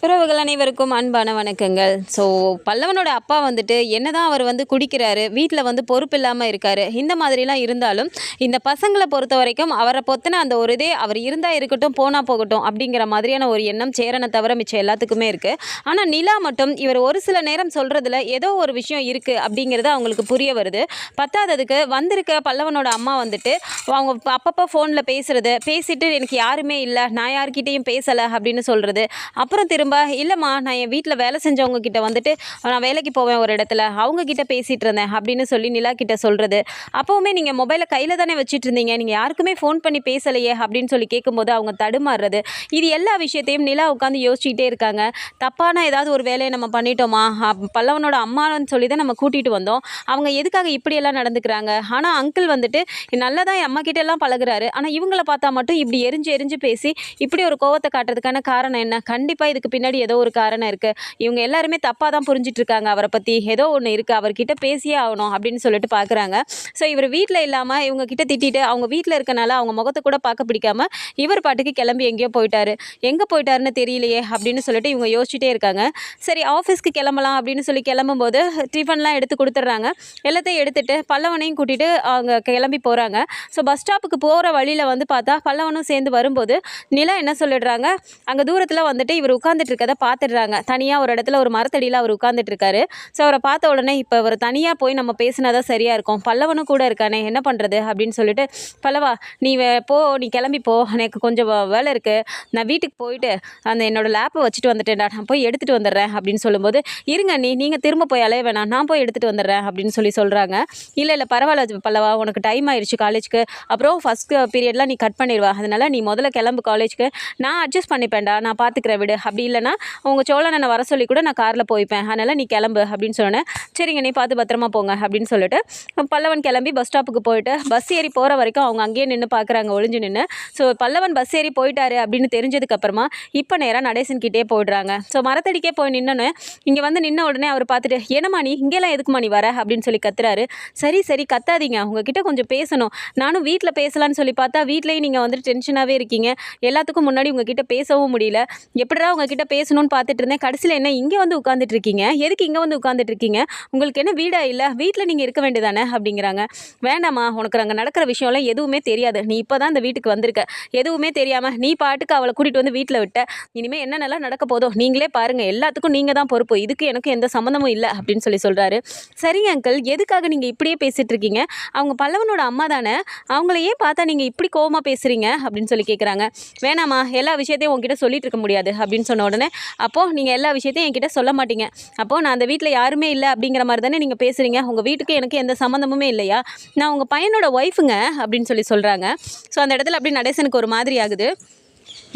உறவுகள் அனைவருக்கும் அன்பான வணக்கங்கள். பல்லவனோட அப்பா வந்துட்டு என்னதான் அவர் வந்து குடிக்கிறாரு, வீட்டில் வந்து பொறுப்பு இல்லாமல் இருக்காரு, இந்த மாதிரிலாம் இருந்தாலும் இந்த பசங்களை பொறுத்த வரைக்கும் அவரை பொத்தின அந்த ஒரு இதே அவர் இருந்தால் இருக்கட்டும் போனால் போகட்டும் அப்படிங்கிற மாதிரியான ஒரு எண்ணம் சேரனை தவிர மிச்சம் எல்லாத்துக்குமே இருக்குது. ஆனால் நிலா மட்டும் இவர் ஒரு சில நேரம் சொல்கிறதுல ஏதோ ஒரு விஷயம் இருக்குது அப்படிங்கிறது அவங்களுக்கு புரிய வருது. பத்தாததுக்கு வந்திருக்க பல்லவனோட அம்மா வந்துட்டு அவங்க அப்பப்போ ஃபோனில் பேசிட்டு எனக்கு யாருமே இல்லை, நான் யார்கிட்டையும் பேசலை அப்படின்னு சொல்கிறது. அப்புறம் திரும்ப இல்லைம்மா நான் என் வீட்டில் வேலை செஞ்சவங்க கிட்ட வந்துட்டு நான் வேலைக்கு போவேன் ஒரு இடத்துல அவங்க கிட்ட பேசிகிட்டு இருந்தேன் அப்படின்னு சொல்லி நிலா கிட்ட சொல்கிறது. அப்போவுமே நீங்கள் மொபைலை கையில் தானே வச்சுட்டு இருந்தீங்க, நீங்கள் யாருக்குமே ஃபோன் பண்ணி பேசலையே அப்படின்னு சொல்லி கேட்கும்போது அவங்க தடுமாறுறது. இது எல்லா விஷயத்தையும் நிலா உட்காந்து யோசிச்சுக்கிட்டே இருக்காங்க. தப்பான ஏதாவது ஒரு வேலையை நம்ம பண்ணிட்டோமா, பல்லவனோட அம்மான்னு சொல்லி தான் நம்ம கூட்டிகிட்டு வந்தோம், அவங்க எதுக்காக இப்படியெல்லாம் நடந்துக்கிறாங்க. ஆனால் அங்கிள் வந்துட்டு நல்லா தான் என் அம்மா கிட்ட எல்லாம் பழகுறாரு, ஆனால் இவங்கள பார்த்தா மட்டும் இப்படி எரிஞ்சு எரிஞ்சு பேசி இப்படி ஒரு கோவத்தை காட்டுறதுக்கான காரணம் என்ன? கண்டிப்பாக இதுக்கு பின்னாடி ஏதோ ஒரு காரணம் இருக்குது. இவங்க எல்லாருமே தப்பாக தான் புரிஞ்சிட்டு இருக்காங்க, அவரை பற்றி ஏதோ ஒன்று இருக்குது, அவர்கிட்ட பேசியே ஆகணும் அப்படின்னு சொல்லிட்டு பார்க்குறாங்க. இவர் வீட்டில் இல்லாமல் இவங்க கிட்ட திட்டிட்டு அவங்க வீட்டில் இருக்கனால அவங்க முகத்தை கூட பார்க்க பிடிக்காம இவர் பாட்டுக்கு கிளம்பி எங்கேயோ போயிட்டாரு. எங்கே போயிட்டாருன்னு தெரியலையே அப்படின்னு சொல்லிட்டு இவங்க யோசிச்சுட்டே இருக்காங்க. சரி ஆஃபீஸ்க்கு கிளம்பலாம் அப்படின்னு சொல்லி கிளம்பும்போது டிஃபன்லாம் எடுத்து கொடுத்துட்றாங்க. எல்லாத்தையும் எடுத்துகிட்டு பல்லவனையும் கூட்டிகிட்டு அவங்க கிளம்பி போகிறாங்க. பஸ் ஸ்டாப்புக்கு போகிற வழியில் வந்து பார்த்தா பல்லவனும் சேர்ந்து வரும்போது நிலா என்ன சொல்லிடுறாங்க, அங்கே தூரத்தில் வந்துட்டு இவர் உட்காந்துட்டு இருக்கதை பார்த்துடுறாங்க. தனியாக ஒரு இடத்துல ஒரு மரத்தடியில் அவர் உட்காந்துட்டு இருக்காரு. அவரை பார்த்த உடனே இப்போ அவர் தனியாக போய் நம்ம பேசினாதான் சரியாக இருக்கும், பல்லவனும் கூட இருக்கானே என்ன பண்ணுறது அப்படின்னு சொல்லிட்டு, பல்லவா நீ நீ கிளம்பி போ, எனக்கு கொஞ்சம் வேலை இருக்குது, நான் வீட்டுக்கு போயிட்டு அந்த என்னோடய லேப்பை வச்சுட்டு வந்துட்டேன்டா, நான் போய் எடுத்துகிட்டு வந்துடுறேன் அப்படின்னு சொல்லும்போது, இருங்க நீங்கள் திரும்ப போய் அலைய வேணாம், நான் போய் எடுத்துகிட்டு வந்துடுறேன் அப்படின்னு சொல்கிறாங்க. இல்லை பரவாயில்ல பல்லவா, உனக்கு டைம் ஆயிடுச்சு காலேஜுக்கு, அப்புறம் ஃபஸ்ட் பீரியட்லாம் நீ கட் பண்ணிடுவா, அதனால் நீ முதல்ல கிளம்பு காலேஜுக்கு, நான் அட்ஜஸ்ட் பண்ணிப்பேன்டா, நான் பார்த்துக்கிறேன் விடு, அப்படி இல்லைனா உங்கள் சோழனை வர சொல்லி கூட நான் காரில் போய்ப்பேன், அதனால் நீ கிளம்பு அப்படின்னு சொன்னேன். சரிங்க நீ பார்த்து பத்திரமா போங்க அப்படின்னு சொல்லிட்டு பல்லவன் கிளம்பி பஸ் ஸ்டாப்புக்கு போயிட்டு பஸ் ஏறி போகிற வரைக்கும் அவங்க அங்கேயே நின்று பார்க்குறாங்க, ஒளிஞ்சு நின்று. பல்லவன் பஸ் ஏறி போயிட்டாரு அப்படின்னு தெரிஞ்சதுக்கப்புறமா இப்போ நேராக நடேசன்கிட்டே போயிடுறாங்க. மரத்தடிக்கே போய் நின்னோன்னு இங்கே வந்து நின்ன உடனே அவர் பார்த்துட்டு, என்னம்மா நீ இங்கேலாம் எதுக்குமா நீ வர அப்படின்னு சொல்லி கத்துறாரு. சரி கத்தாதீங்க, உங்ககிட்ட கொஞ்சம் பேசணும், நானும் வீட்டில் பேசலான்னு சொல்லி பார்த்தா வீட்லேயும் நீங்கள் வந்துட்டு டென்ஷனாகவே இருக்கீங்க, எல்லாத்துக்கும் முன்னாடி உங்ககிட்ட பேசவும் முடியல, எப்படிடா உங்ககிட்ட பேசணும்னு பார்த்துட்டு இருந்தேன், கடைசியில் என்ன இங்கே வந்து உட்காந்துட்டு இருக்கீங்க, எதுக்கு இங்கே வந்து உட்காந்துட்டு இருக்கீங்க, உங்களுக்கு என்ன வீடா இல்லை, வீட்டில் நீங்கள் இருக்க வேண்டியதானே அப்படிங்கிறாங்க. வேண்டாம்மா, உனக்கு அங்கே நடக்கிற விஷயம்லாம் எதுவுமே தெரியாது, நீ இப்போ தான் இந்த வீட்டுக்கு வந்திருக்க, எதுவுமே தெரியாமல் நீ பாட்டுக்கு அவளை கூட்டிகிட்டு வந்து வீட்டில் விட்ட, இனிமேல் என்னென்னலாம் நடக்க போதோ நீங்களே பாருங்கள், எல்லாத்துக்கும் நீங்கள் தான் பொறுப்பு, இதுக்கு எனக்கு எந்த சம்மந்தமும் இல்லை அப்படின்னு சொல்கிறாரு. சரிங்க அங்கிள், எதுக்காக நீங்கள் இப்படியே பேசிகிட்டு இருக்கீங்க, அவங்க பல்லவனோட அம்மா தானே, அவங்களையே பார்த்தா நீங்கள் இப்படி கோவமாக பேசுகிறீங்க அப்படின்னு சொல்லி கேட்குறாங்க. வேணாம்மா, எல்லா விஷயத்தையும் உங்ககிட்ட சொல்லிட்டு இருக்க முடியாது அப்படின்னு சொன்ன உடனே, அப்போது நீங்கள் எல்லா விஷயத்தையும் என்கிட்ட சொல்ல மாட்டீங்க, அப்போது நான் அந்த வீட்டில் யாருமே இல்லை அப்படிங்கிற மாதிரி தானே நீங்கள் பேசுகிறீங்க, உங்கள் வீட்டுக்கு எனக்கு எந்த சம்மந்தமுமே இல்லையா, நான் உங்கள் பையனோட ஒய்ஃபுங்க அப்படின்னு சொல்கிறாங்க. அந்த இடத்துல அப்படி நடேசனுக்கு ஒரு மாதிரி ஆகுது.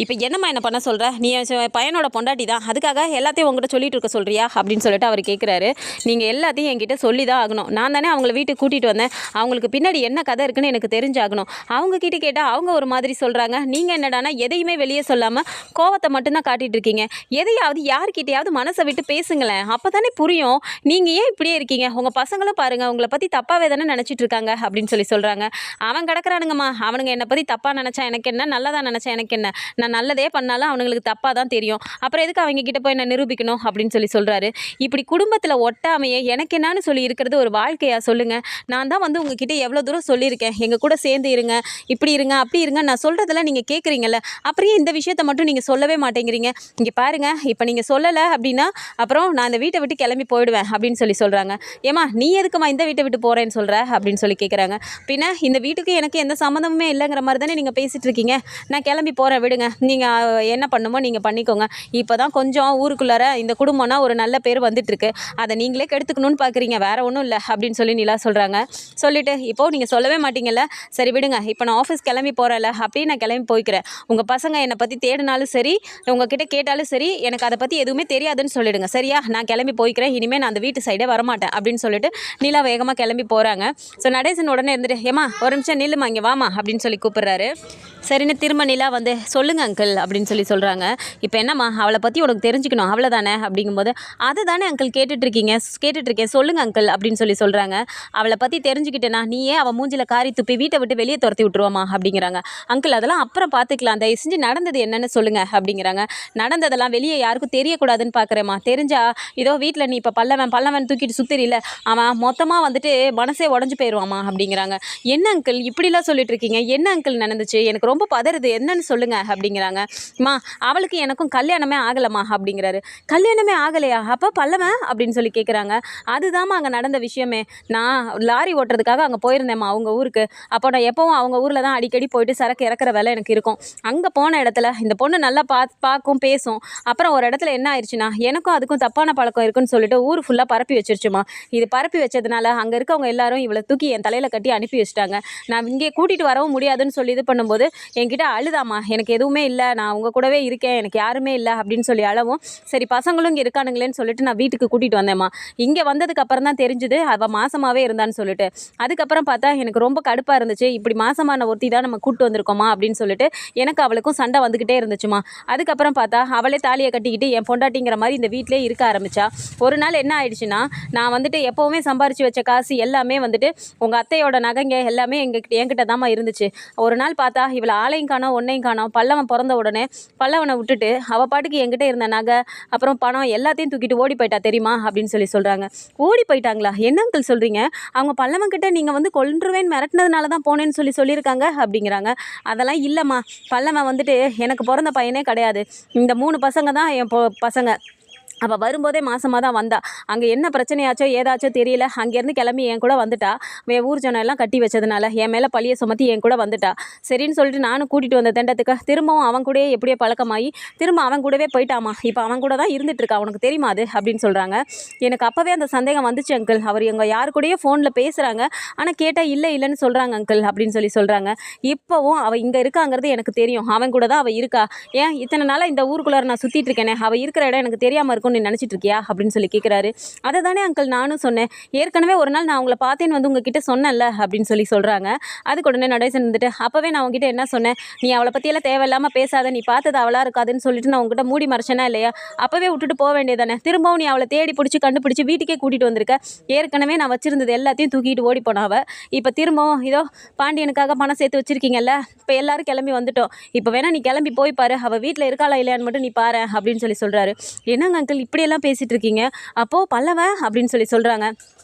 இப்போ என்னம்மா என்ன பண்ண சொல்கிற, நீ பையனோட பொண்டாட்டி தான், அதுக்காக எல்லாத்தையும் உங்கள்கிட்ட சொல்லிட்டு இருக்க சொல்கிறியா அப்படின்னு சொல்லிட்டு அவர் கேட்குறாரு. நீங்கள் எல்லாத்தையும் என்கிட்ட சொல்லி தான் ஆகணும், நான் தானே அவங்கள வீட்டுக்கு கூட்டிகிட்டு வந்தேன், அவங்களுக்கு பின்னாடி என்ன கதை இருக்குன்னு எனக்கு தெரிஞ்சாகணும், அவங்கக்கிட்ட கேட்டால் அவங்க ஒரு மாதிரி சொல்கிறாங்க, நீங்கள் என்னடானா எதையுமே வெளியே சொல்லாமல் கோவத்தை மட்டும்தான் காட்டிகிட்டு இருக்கீங்க, எதையாவது யார்கிட்டையாவது மனசை விட்டு பேசுங்களேன், அப்போ தானே புரியும், நீங்கள் ஏன் இப்படியே இருக்கீங்க, உங்கள் பசங்களும் பாருங்கள் உங்களை பற்றி தப்பாகவே தானே நினச்சிட்டு இருக்காங்க அப்படின்னு சொல்கிறாங்க. அவன் கிடக்குறானுங்கம்மா, அவனுங்க என்னை பற்றி தப்பாக நினச்சா எனக்கு என்ன, நல்லதாக நினச்சா எனக்கு என்ன, நான் நல்லதே பண்ணாலும் அவங்களுக்கு தப்பாக தான் தெரியும், அப்புறம் எதுக்கு அவங்க கிட்ட போய் நான் நிரூபிக்கணும் அப்படின்னு சொல்கிறாரு. இப்படி குடும்பத்தில் ஒட்டாமையே எனக்கு என்னன்னு சொல்லி இருக்கிறது ஒரு வாழ்க்கையா சொல்லுங்கள், நான் தான் வந்து உங்ககிட்ட எவ்வளோ தூரம் சொல்லியிருக்கேன், எங்கள் கூட சேர்ந்து இருங்க, இப்படி இருங்க அப்படி இருங்க, நான் சொல்கிறதெல்லாம் நீங்கள் கேட்குறீங்கல்ல, அப்படியே இந்த விஷயத்தை மட்டும் நீங்கள் சொல்லவே மாட்டேங்கிறீங்க, இங்கே பாருங்கள் இப்போ நீங்கள் சொல்லலை அப்படின்னா அப்புறம் நான் இந்த வீட்டை விட்டு கிளம்பி போயிடுவேன் அப்படின்னு சொல்கிறாங்க. ஏமா நீ எதுக்குமா இந்த வீட்டை விட்டு போகிறேன்னு சொல்கிற அப்படின்னு கேட்குறாங்க. பின்ன இந்த வீட்டுக்கு எனக்கு எந்த சம்மந்தமுமே இல்லைங்கிற மாதிரி தானே நீங்கள் பேசிகிட்டு இருக்கீங்க, நான் கிளம்பி போகிறேன் விடுங்க, நீங்கள் என்ன பண்ணுமோ நீங்கள் பண்ணிக்கோங்க, இப்போ தான் கொஞ்சம் ஊருக்குள்ளார இந்த குடும்பம்னா ஒரு நல்ல பேர் வந்துட்டுருக்கு, அதை நீங்களே கெடுத்துக்கணும்னு பார்க்குறீங்க, வேறு ஒன்றும் இல்லை அப்படின்னு சொல்லி நிலா சொல்கிறாங்க. சொல்லிவிட்டு இப்போது நீங்கள் சொல்லவே மாட்டீங்கல்ல, சரி விடுங்க, இப்போ நான் ஆஃபீஸ் கிளம்பி போகிறேன்ல அப்படியே நான் கிளம்பி போய்க்கிறேன், உங்கள் பசங்க என்னை பற்றி தேடினாலும் சரி உங்ககிட்ட கேட்டாலும் சரி எனக்கு அதை பற்றி எதுவுமே தெரியாதுன்னு சொல்லிவிடுங்க, சரியா, நான் கிளம்பி போய்க்கிறேன், இனிமேல் நான் அந்த வீட்டு சைடே வரமாட்டேன் அப்படின்னு சொல்லிட்டு நிலா வேகமாக கிளம்பி போகிறாங்க. நடேசன் உடனே இருந்துட்டு, ஏமா ஒரு நிமிஷம் நில்லுமா, இங்கே வாமா அப்படின்னு சொல்லி கூப்பிட்றாரு. சரின்னு திரும்ப நிலா வந்து சொல்லுங்க அங்கிள் அப்படின்னு சொல்கிறாங்க. இப்போ என்னம்மா அவளை பற்றி உனக்கு தெரிஞ்சுக்கணும் அவ்வளோதானே அப்படிங்கும்போது, அது தானே அங்கிள் கேட்டுட்ருக்கேன் சொல்லுங்க அங்கிள் அப்படின்னு சொல்கிறாங்க. அவளை பற்றி தெரிஞ்சுக்கிட்டேனா நீயே அவள் மூஞ்சில காரி துப்பி வீட்டை விட்டு வெளியே துரத்தி விட்டுருவாமா அப்படிங்கிறாங்க. அங்கிள் அதெல்லாம் அப்புறம் பார்த்துக்கலாம், தயவு செஞ்சு நடந்தது என்னன்னு சொல்லுங்க அப்படிங்கிறாங்க. நடந்ததெல்லாம் வெளியே யாருக்கும் தெரியக்கூடாதுன்னு பார்க்குறேம்மா, தெரிஞ்சா இதோ வீட்டில் நீ இப்போ பல்லவன் தூக்கிட்டு சுத்திரில, அவன் மொத்தமாக வந்துட்டு மனசே உடஞ்சு போயிடுவாமா அப்படிங்கிறாங்க. என்ன அங்கிள் இப்படிலாம் சொல்லிட்டு இருக்கீங்க, என்ன அங்கிள் நடந்துச்சு, எனக்கு ரொம்ப பதறுது, என்னன்னு சொல்லுங்க அப்படிங்கிறாங்க. மா அவளுக்கு எனக்கும் கல்யாணமே ஆகலம்மா அப்படிங்கிறாரு. கல்யாணமே ஆகலையா, அப்போ பல்லவன் அப்படின்னு கேட்குறாங்க. அதுதாம்மா அங்கே நடந்த விஷயமே. நான் லாரி ஓட்டுறதுக்காக அங்கே போயிருந்தேம்மா அவங்க ஊருக்கு. அப்போ நான் எப்போவும் அவங்க ஊரில் தான் அடிக்கடி போயிட்டு சரக்கு இறக்குற வேலை எனக்கு இருக்கும். அங்கே போன இடத்துல இந்த பொண்ணு நல்லா பார்க்கும் பேசும். அப்புறம் ஒரு இடத்துல என்ன ஆயிடுச்சுன்னா, எனக்கும் அதுக்கும் தப்பான பழக்கம் இருக்குன்னு சொல்லிட்டு ஊர் ஃபுல்லாக பரப்பி வச்சிருச்சுமா. இது பரப்பி வச்சதுனால அங்கே இருக்கவங்க எல்லாரும் இவளை தூக்கி என் தலையில் கட்டி அனுப்பி வச்சுட்டாங்க. நான் இங்கே கூட்டிகிட்டு வரவும் முடியாதுன்னு சொல்லி இது பண்ணும்போது என்கிட்ட அழுதாமா, எனக்கு எதுவுமே இல்லை, நான் உங்கள் கூடவே இருக்கேன், எனக்கு யாருமே இல்லை அப்படின்னு அழவும். சரி பசங்களும் இங்கே இருக்கானுங்களேன்னு சொல்லிட்டு நான் வீட்டுக்கு கூட்டிகிட்டு வந்தேம்மா. இங்கே வந்ததுக்கு அப்புறம் தான் தெரிஞ்சுது அவள் மாசமாகவே இருந்தான்னு சொல்லிட்டு. அதுக்கப்புறம் பார்த்தா எனக்கு ரொம்ப கடுப்பாக இருந்துச்சு, இப்படி மாசமான ஒருத்தி தான் நம்ம கூப்பிட்டு வந்திருக்கோமா அப்படின்னு சொல்லிட்டு எனக்கு அவளுக்கும் சண்டை வந்துக்கிட்டே இருந்துச்சுமா. அதுக்கப்புறம் பார்த்தா அவளே தாலியை கட்டிக்கிட்டு என் பொண்டாட்டிங்கிற மாதிரி இந்த வீட்டிலே இருக்க ஆரம்பிச்சா. ஒரு நாள் என்ன ஆயிடுச்சுன்னா, நான் வந்துட்டு எப்போவுமே சம்பாரித்து வச்ச காசு எல்லாமே வந்துட்டு உங்கள் அத்தையோட நகைங்க எல்லாமே என்கிட்ட தாம்மா இருந்துச்சு. ஒரு நாள் பார்த்தா இவளை ஆளையும் காணோம் ஒன்னையும் காணோம். பல்லவன் பிறந்த உடனே பல்லவனை விட்டுட்டு அவள் பாட்டுக்கு என்கிட்ட இருந்த நகை அப்புறம் பணம் எல்லாத்தையும் தூக்கிட்டு ஓடி போயிட்டா தெரியுமா அப்படின்னு சொல்கிறாங்க. ஓடி போயிட்டாங்களா, என்ன அங்கிள் சொல்கிறீங்க, அவங்க பல்லவன் கிட்ட நீங்கள் வந்து கொன்றுவேன்னு மிரட்டினதுனால தான் போனேன்னு சொல்லியிருக்காங்க அப்படிங்கிறாங்க. அதெல்லாம் இல்லைம்மா, பல்லவன் வந்துட்டு எனக்கு பிறந்த பையனே கிடையாது. இந்த 3 பசங்க தான் என் பசங்க. அவள் வரும்போதே மாசமாக தான் வந்தா. அங்கே என்ன பிரச்சனையாச்சோ ஏதாச்சோ தெரியல, அங்கேருந்து கிளம்பி என் கூட வந்துட்டா. என் ஊர் ஜனம் எல்லாம் கட்டி வச்சதுனால என் மேலே பழியை சுமத்தி என் கூட வந்துட்டா. சரின்னு சொல்லிட்டு நானும் கூட்டிகிட்டு வந்த திண்டத்துக்கு திரும்பவும் அவன் கூடயே எப்படியோ பழக்கமாகி திரும்ப அவன் கூடவே போயிட்டாமா. இப்போ அவன் கூட தான் இருந்துகிட்ருக்கா, உனக்கு தெரியுமா அது அப்படின்னு சொல்கிறாங்க. எனக்கு அப்போவே அந்த சந்தேகம் வந்துச்சு அங்கிள், அவர் எங்கள் யார் கூடயே ஃபோனில் பேசுகிறாங்க, ஆனால் கேட்டால் இல்லைன்னு சொல்கிறாங்க அங்கிள் அப்படின்னு சொல்கிறாங்க. இப்போவும் அவள் இங்கே இருக்காங்கிறது எனக்கு தெரியும், அவன் கூட தான் அவள் இருக்கா. ஏன் இத்தனை நாளாக இந்த ஊருக்குள்ளார நான் சுற்றிட்டு இருக்கேனே, அவள் இருக்கிற இடம் எனக்கு தெரியாமல் இருக்கும் நீ நினச்சிட்டு இருக்கியா அப்படின்னு கேட்குறாரு. அதை தானே அங்கிள் நானும் சொன்னேன், ஏற்கனவே ஒரு நாள் நான் உங்களை பார்த்தேன்னு வந்து உங்ககிட்ட சொன்னேன்ல அப்படின்னு சொல்கிறாங்க. அதுக்கு உடனே நடேசன் வந்துட்டு, அப்போவே நான் உங்ககிட்ட என்ன சொன்னேன், நீ அவளை பற்றியெல்லாம் தேவையில்லாமல் பேசாத, நீ பார்த்தது அவளாக இருக்காதுன்னு சொல்லிட்டு நான் உங்ககிட்ட மூடி மறைச்சேனா இல்லையா, அப்போவே விட்டுட்டு போக வேண்டியதானே, திரும்பவும் நீ அவளை தேடி பிடிச்சி கண்டுபிடிச்சி வீட்டுக்கே கூட்டிகிட்டு வந்திருக்க. ஏற்கனவே நான் வச்சிருந்தது எல்லாத்தையும் தூக்கிட்டு ஓடி போனாவ, இப்போ திரும்பவும் இதோ பாண்டியனுக்காக பணம் சேர்த்து வச்சிருக்கீங்கல்ல, இப்போ எல்லாரும் கிளம்பி வந்துட்டோம், இப்போ வேணா நீ கிளம்பி போய் பாரு, அவள் வீட்டில் இருக்காளா இல்லையான்னு மட்டும் நீ பாரு அப்படின்னு சொல்கிறாரு. என்னங்க அங்கிள் இப்படியெல்லாம் பேசிகிட்டு இருக்கீங்க, அப்போது பல்லவன் அப்படின்னு சொல்கிறாங்க.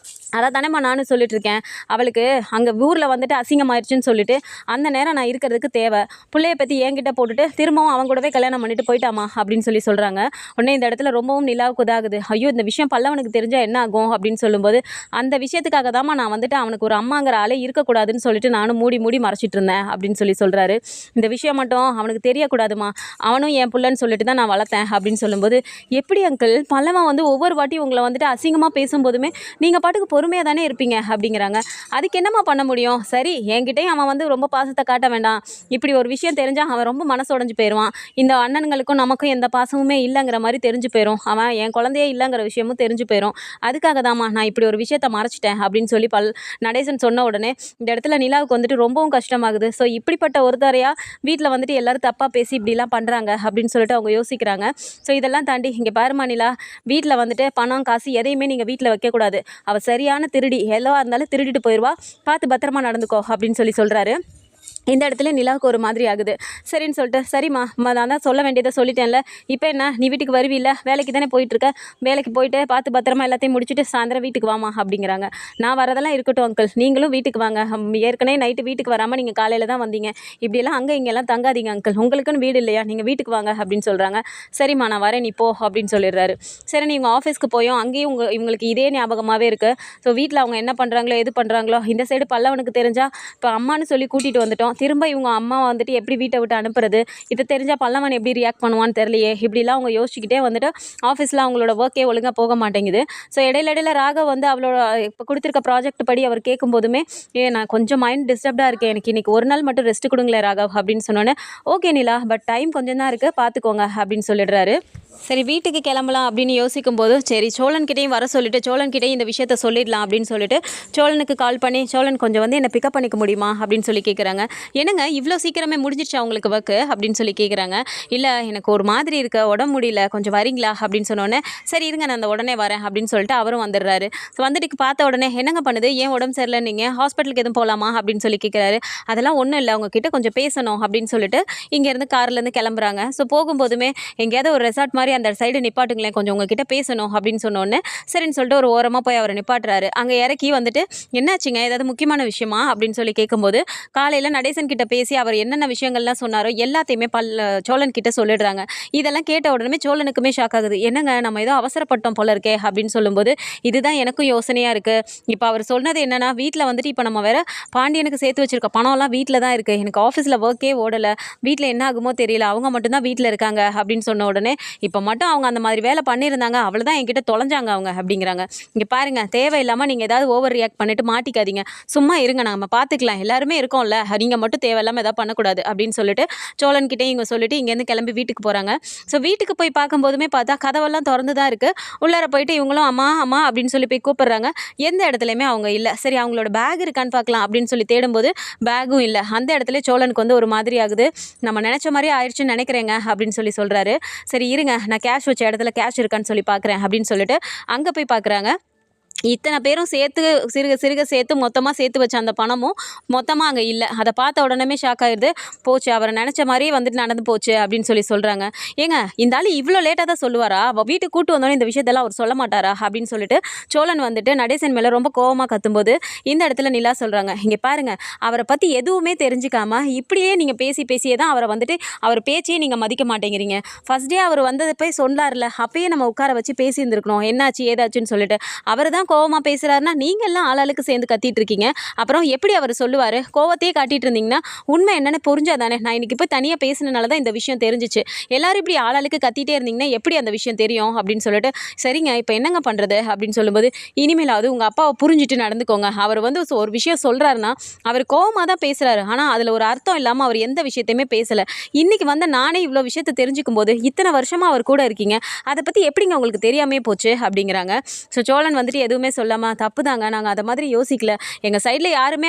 அதை தானேம்மா நானும் சொல்லிட்டுருக்கேன், அவளுக்கு அங்கே ஊரில் வந்துட்டு அசிங்கமாயிடுச்சுன்னு சொல்லிட்டு அந்த நேரம் நான் இருக்கிறதுக்கு தேவை, பிள்ளைய பற்றி என்கிட்ட போட்டுட்டு திரும்பவும் அவன் கூடவே கல்யாணம் பண்ணிட்டு போயிட்டாமா அப்படின்னு சொல்கிறாங்க. உடனே இந்த இடத்துல ரொம்பவும் நிலாவுக்கு இதாகுது. ஐயோ இந்த விஷயம் பல்லவனுக்கு தெரிஞ்சால் என்ன ஆகும் அப்படின்னு சொல்லும்போது, அந்த விஷயத்துக்காக தாம்மா நான் வந்துட்டு அவனுக்கு ஒரு அம்மாங்கிற ஆளே இருக்கக்கூடாதுன்னு சொல்லிட்டு நானும் மூடி மறைச்சிட்டு இருந்தேன் அப்படின்னு சொல்கிறாரு. இந்த விஷயம் மட்டும் அவனுக்கு தெரியக்கூடாதுமா, அவனும் என் பிள்ளைன்னு சொல்லிட்டு தான் நான் வளர்த்தேன் அப்படின்னு சொல்லும்போது, எப்படி அங்கிள் பல்லவன் வந்து ஒவ்வொரு வாட்டி உங்களை வந்துட்டு அசிங்கமாக பேசும்போதுமே நீங்கள் பாட்டுக்கு பொறுமையாக தானே இருப்பீங்க அப்படிங்கிறாங்க. அதுக்கு என்னம்மா பண்ண முடியும், சரி என்கிட்டையும் அவன் வந்து ரொம்ப பாசத்தை காட்ட வேண்டாம், இப்படி ஒரு விஷயம் தெரிஞ்சால் அவன் ரொம்ப மனசு உடஞ்சு போயிடுவான், இந்த அண்ணனுங்களுக்கும் நமக்கும் எந்த பாசமுமே இல்லைங்கிற மாதிரி தெரிஞ்சு போயிடும், அவன் என் குழந்தையே இல்லைங்கிற விஷயமும் தெரிஞ்சு போயிடும், அதுக்காக தாம்மா நான் இப்படி ஒரு விஷயத்தை மறைச்சிட்டேன் அப்படின்னு நடேசன் சொன்ன உடனே இந்த இடத்துல நிலாவுக்கு வந்துட்டு ரொம்பவும் கஷ்டமாகுது. ஸோ இப்படிப்பட்ட ஒருத்தரையா வீட்டில் வந்துட்டு எல்லாரும் தப்பாக பேசி இப்படிலாம் பண்ணுறாங்க அப்படின்னு சொல்லிட்டு அவங்க யோசிக்கிறாங்க. ஸோ இதெல்லாம் தாண்டி இங்கே பாருமா நிலா, வீட்டில் வந்துட்டு பணம் காசு எதையுமே நீங்கள் வீட்டில் வைக்கக்கூடாது, அவள் சரியான திருடி, எல்லோவா இருந்தாலும் திருடிட்டு போயிடுவா, பார்த்து பத்திரமா நடந்துக்கோ அப்படின்னு சொல்கிறாரு. இந்த இடத்துல நிலாவுக்கு ஒரு மாதிரி ஆகுது. சரின்னு சொல்லிட்டு, சரிம்மா நான் தான் சொல்ல வேண்டியதை சொல்லிட்டேன்ல, இப்போ என்ன நீ வீட்டுக்கு வருவில்ல, வேலைக்கு தானே போயிட்டுருக்க, வேலைக்கு போயிட்டு பார்த்து பத்திரமா எல்லாத்தையும் முடிச்சுட்டு சாயந்தரம் வீட்டுக்கு வாமா அப்படிங்கிறாங்க. நான் வரதெல்லாம் இருக்கட்டும் அங்கிள், நீங்களும் வீட்டுக்கு வாங்க, ஏற்கனவே நைட்டு வீட்டுக்கு வராமல் நீங்கள் காலையில் தான் வந்தீங்க, இப்படியெல்லாம் அங்கே இங்கெல்லாம் தங்காதீங்க அங்கிள், உங்களுக்குன்னு வீடு இல்லையா, நீங்கள் வீட்டுக்கு வாங்க அப்படின்னு சொல்கிறாங்க. சரிம்மா நான் வரேன் நீ போ அப்படின்னு சொல்லிடுறாரு. சரி நீங்கள் ஆஃபீஸ்க்கு போயும் அங்கேயும் இவங்களுக்கு இதே ஞாபகமாகவே இருக்குது. ஸோ வீட்டில் அவங்க என்ன பண்ணுறாங்களோ எது பண்ணுறாங்களோ, இந்த சைடு பல்லவனுக்கு தெரிஞ்சால் இப்போ அம்மானு சொல்லி கூட்டிகிட்டு வந்துட்டோம், திரும்ப இவங்க அம்மா வந்துட்டு எப்படி வீட்டை விட்டு அனுப்புறது, இது தெரிஞ்சால் பல்லவன் எப்படி ரியாக்ட் பண்ணுவான்னு தெரியலையே, இப்படிலாம் அவங்க யோசிச்சுக்கிட்டே வந்துட்டு ஆஃபீஸில் அவங்களோட ஒர்க்கே ஒழுங்காக போக மாட்டேங்குது. ஸோ இடையில ராகவ் வந்து அவளோட இப்போ கொடுத்துருக்க ப்ராஜெக்ட் படி அவர் கேட்கும்போதுமே, நான் கொஞ்சம் மைண்ட் டிஸ்டர்ப்டாக இருக்கேன், எனக்கு இன்றைக்கி ஒரு நாள் மட்டும் ரெஸ்ட் கொடுங்களேன் ராகவ் அப்படின்னு சொன்னோன்னே, ஓகே நிலா பட் டைம் கொஞ்சம் தான் இருக்குது பார்த்துக்கோங்க அப்படின்னு சொல்லிடுறாரு. சரி வீட்டுக்கு கிளம்பலாம் அப்படின்னு யோசிக்கும்போது, சரி சோழன்கிட்டையும் வர சொல்லிவிட்டு சோழன்கிட்டையும் இந்த விஷயத்த சொல்லிடலாம் அப்படின்னு சொல்லிட்டு சோழனுக்கு கால் பண்ணி, சோழன் கொஞ்சம் வந்து என்னை பிக்கப் பண்ணிக்க முடியுமா அப்படின்னு கேட்குறாங்க. என்னங்க இவ்வளோ சீக்கிரமே முடிஞ்சிருச்சா உங்களுக்கு ஒர்க்கு அப்படின்னு சொல்லி கேட்குறாங்க. இல்லை எனக்கு ஒரு மாதிரி இருக்கு, உடம்பு முடியல, கொஞ்சம் வரீங்களா அப்படின்னு சொன்னோடனே, சரி இருங்க நான் அந்த உடனே வரேன் அப்படின்னு சொல்லிட்டு அவரும் வந்துடுறாரு. ஸோ வந்துட்டு பார்த்த உடனே என்னங்க பண்ணுது, ஏன் உடம்பு சரியில்லை, நீங்கள் ஹாஸ்பிட்டலுக்கு எதுவும் போகலாமா அப்படின்னு சொல்லி கேட்குறாரு. அதெல்லாம் ஒன்றும் இல்லை, உங்ககிட்ட கொஞ்சம் பேசணும் அப்படின்னு சொல்லிட்டு இங்கேருந்து கார்லேருந்து கிளம்புறாங்க. ஸோ போகும்போதுமே எங்கேயாவது ஒரு ரெசார்ட் மாதிரி அந்த சைடு நிப்பாட்டுங்களேன், கொஞ்சம் உங்ககிட்ட பேசணும் அப்படின்னு சொன்னோடனே சரின்னு சொல்லிட்டு ஒரு ஓரமாக போய் அவரை நிப்பாட்டுறாரு. அங்கே இறக்கி வந்துட்டு என்னாச்சுங்க, ஏதாவது முக்கியமான விஷயமா அப்படின்னு சொல்லி கேட்கும்போது, காலையில் நடேசன் கிட்ட பேசி அவர் என்னென்ன விஷயங்கள்லாம் சொன்னாரோ எல்லாத்தையுமே சோழன் கிட்ட சொல்லிடுறாங்க. இதெல்லாம் கேட்ட உடனே சோழனுக்குமே ஷாக் ஆகுது. என்னங்க நம்ம ஏதோ அவசரப்பட்டோம் போல இருக்கே அப்படின்னு சொல்லும்போது, இதுதான் எனக்கும் யோசனையாக இருக்குது. இப்போ அவர் சொன்னது என்னன்னா, வீட்டில் வந்துட்டு இப்போ நம்ம வேற பாண்டியனுக்கு சேர்த்து வச்சிருக்க பணம்லாம் வீட்டில் தான் இருக்குது, எனக்கு ஆஃபீஸில் ஒர்க்கே ஓடலை, வீட்டில் என்ன ஆகுமோ தெரியல, அவங்க மட்டும்தான் வீட்டில் இருக்காங்க அப்படின்னு சொன்ன உடனே, இப்போ மட்டும் அவங்க அந்த மாதிரி வேலை பண்ணியிருந்தாங்க, அவ்வளோதான் என்கிட்ட தொலைஞ்சாங்க அவங்க அப்படிங்கிறாங்க. இங்கே பாருங்க, தேவையில்லாமல் நீங்கள் ஏதாவது ஓவர் ரியாக்ட் பண்ணிட்டு மாட்டிக்காதீங்க, சும்மா இருங்க, நம்ம பார்த்துக்கலாம், எல்லாருமே இருக்கோம்ல, நீங்கள் மட்டும் தேவையில்லாமல் எதாவது பண்ணக்கூடாது அப்படின்னு சொல்லிட்டு சோழன்கிட்டே இவங்க சொல்லிட்டு இங்கேருந்து கிளம்பி வீட்டுக்கு போகிறாங்க. ஸோ வீட்டுக்கு போய் பார்க்கும்போதுமே பார்த்தா கதவெல்லாம் திறந்து தான் இருக்குது. உள்ளார போயிட்டு இவங்களும் அம்மா அம்மா அப்படின்னு சொல்லி போய் கூப்பிடுறாங்க. எந்த இடத்துலையுமே அவங்க இல்லை. சரி அவங்களோட பேக் இருக்கான்னு பார்க்கலாம் அப்படின்னு சொல்லி தேடும்போது பேக்கும் இல்லை. அந்த இடத்துல சோழனுக்கு வந்து ஒரு மாதிரி ஆகுது. நம்ம நினச்ச மாதிரி ஆயிடுச்சுன்னு நினைக்கிறேங்க அப்படின்னு சொல்லி சொல்கிறாரு. சரி இருங்க நான் கேஷ் வச்ச இடத்துல கேஷ் இருக்கான்னு சொல்லி பார்க்குறேன் அப்படின்னு சொல்லிட்டு அங்கே போய் பார்க்குறாங்க. இத்தனை பேரும் சேர்த்து சிறுக சிறுக சேர்த்து மொத்தமாக சேர்த்து வச்ச அந்த பணமும் மொத்தமாக அங்கே இல்லை. அதை பார்த்த உடனே ஷாக் ஆயிடுது. போச்சு, அவரை நினச்ச மாதிரியே வந்துட்டு நடந்து போச்சு அப்படின்னு சொல்லி சொல்கிறாங்க. ஏங்க இந்த ஆள் இவ்வளோ லேட்டாக தான் சொல்லுவாரா, வீட்டுக்கு கூட்டு வந்தோடனே இந்த விஷயத்தெல்லாம் அவர் சொல்ல மாட்டாரா அப்படின்னு சொல்லிட்டு சோழன் வந்துட்டு நடேசன் மேலே ரொம்ப கோவமாக கத்தும்போது இந்த இடத்துல நிலா சொல்கிறாங்க, இங்கே பாருங்கள், அவரை பற்றி எதுவுமே தெரிஞ்சுக்காம இப்படியே நீங்கள் பேசியே தான் அவரை வந்துட்டு அவர் பேச்சையே நீங்கள் மதிக்க மாட்டேங்கிறீங்க. ஃபர்ஸ்ட் டே அவர் வந்தது போய் சொன்னார்ல, அப்பயே நம்ம உட்கார வச்சு பேசியிருந்துருக்கணும் என்னாச்சு ஏதாச்சுன்னு சொல்லிட்டு. அவர் தான் கோவமாக பேசுகிறாருன்னா நீங்கள் எல்லாம் ஆளாளுக்கு சேர்ந்து கத்திட்டு இருக்கீங்க. அப்புறம் எப்படி அவர் சொல்லுவார், கோவத்தையே காட்டிட்டு இருந்தீங்கன்னா உண்மை என்னென்னு புரிஞ்சாதானே. நான் இன்னைக்கு போய் தனியாக பேசினால தான் இந்த விஷயம் தெரிஞ்சிச்சு. எல்லாரும் இப்படி ஆளாளுக்கு கத்திட்டே இருந்தீங்கன்னா எப்படி அந்த விஷயம் தெரியும் அப்படின்னு சொல்லிட்டு, சரிங்க இப்போ என்னங்க பண்ணுறது அப்படின்னு சொல்லும்போது, இனிமேலாவது உங்கள் அப்பாவை புரிஞ்சுட்டு நடந்துக்கோங்க. அவர் வந்து ஒரு விஷயம் சொல்கிறாருன்னா அவர் கோவமாக தான் பேசுகிறாரு, ஆனால் அதில் ஒரு அர்த்தம் இல்லாமல் அவர் எந்த விஷயத்தையுமே பேசலை. இன்றைக்கி வந்து நானே இவ்வளோ விஷயத்தை தெரிஞ்சுக்கும் போது இத்தனை வருஷமாக அவர் கூட இருக்கீங்க, அதை பற்றி எப்படிங்க உங்களுக்கு தெரியாமே போச்சு அப்படிங்கிறாங்க. ஸோ சோழன் வந்துட்டு எதுவுமே சொல்லாமல், தப்பு தாங்க, நாங்கள் அதை மாதிரி யோசிக்கல, எங்கள் சைடில் யாருக்குமே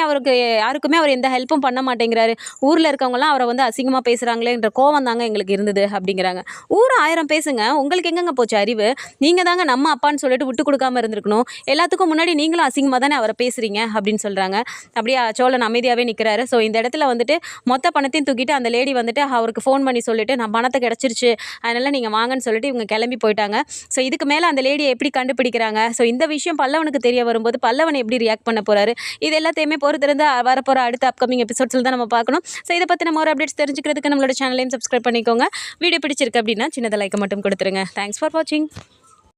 அவர் எந்த ஹெல்ப்பும் பண்ண மாட்டேங்கிறாரு, ஊரில் இருக்கவங்களாம் அவரை வந்து அசிங்கமாக பேசுகிறாங்களேன்ற கோவம் தாங்க எங்களுக்கு இருந்தது அப்படிங்கிறாங்க. ஊர் 1000 பேசுங்க, உங்களுக்கு எங்கெங்க போச்சு அறிவு, நீங்கள் தாங்க நம்ம அப்பான்னு சொல்லிட்டு விட்டு கொடுக்காம இருந்திருக்கணும், எல்லாத்துக்கும் முன்னாடி நீங்களும் அசிங்கமாக தானே அவரை பேசுகிறீங்க அப்படின்னு சொல்கிறாங்க. அப்படியே சோழன் அமைதியாகவே நிற்கிறாரு. ஸோ இந்த இடத்துல வந்துட்டு மொத்த பணத்தையும் தூக்கிட்டு அந்த லேடி வந்துட்டு அவருக்கு ஃபோன் பண்ணி சொல்லிட்டு, நான் பணத்தை கிடச்சிருச்சு அதனால் நீங்கள் வாங்கன்னு சொல்லிட்டு இவங்க கிளம்பி போயிட்டாங்க. ஸோ இதுக்கு மேலே அந்த லேடியை எப்படி கண்டுபிடிக்கிறாங்க, ஸோ இந்த விஷயம் பல்லவனுக்கு தெரிய வரும்போது பல்லவன் எப்படி ரியாக்ட் பண்ண போறாரு, இது எல்லாத்தையுமே பொறுத்திருந்து வரப்போற அடுத்த அப்கமிங் எபிசோட்ஸ்ல தான் நம்ம பார்க்கணும். ஸோ இதை பற்றின மோர் அப்டேட்ஸ் தெரிஞ்சுக்கிறதுக்கு நம்மளோட சேனலையும் சப்ஸ்கிரைப் பண்ணிக்கோங்க. வீடியோ பிடிச்சிருக்கு அப்படின்னா சின்னதாக லைக் மட்டும் கொடுத்துருங்க. தேங்க்ஸ் ஃபார் வாட்சிங்.